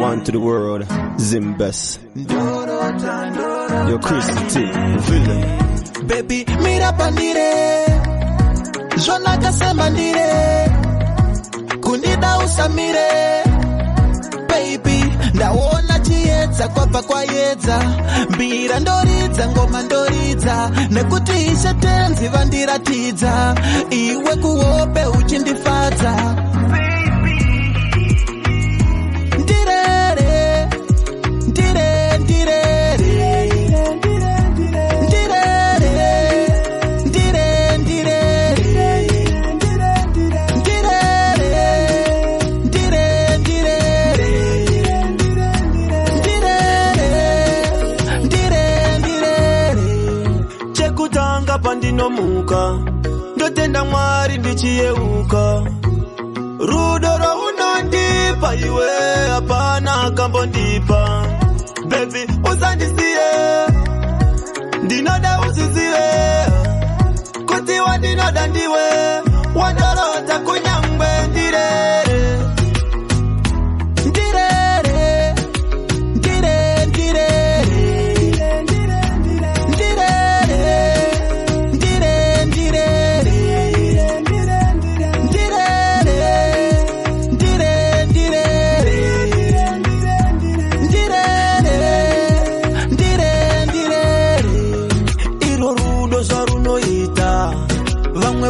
one to the world, Zimbase. Yo, Chrisy T Villan. Baby, mira pandire, Jona kasema ndire, kunida usamire. Baby, ndaona chiedza kwapa kwayedza, mbira ndoridza ngoma ndoridza, nekuti ishe tenzi vandiratidza, iwe kuhope uchindifadza. Ndirere, ndirere, ndirere, ndirere, ndirere, chekutanga pandinomuka ndotenda Mwari ndichiyeuka rudo unondipa iwe hapana kambondipa baby usandisiye ndinoda uziziwe kuti wandinoda ndiwe wandorota kunyangwe ndirere ndirere ndirere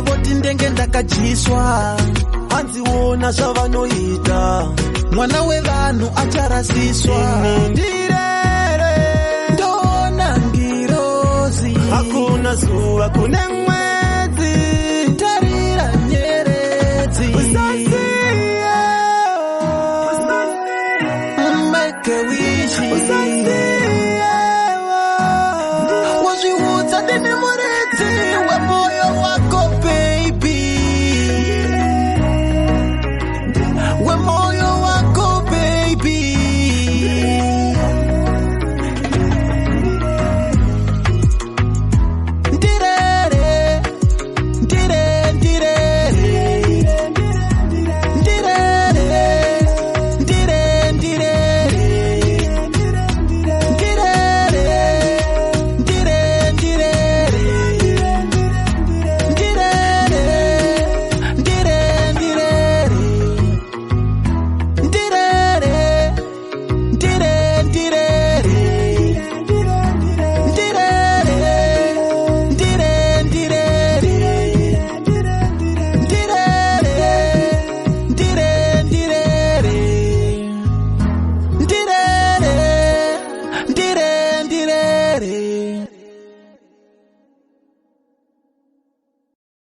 voti ndenge ndakajiswa anziona zvavanoita mwana wevanhu acharasiswa ndirere ndona ngirozi hakuna zuva kune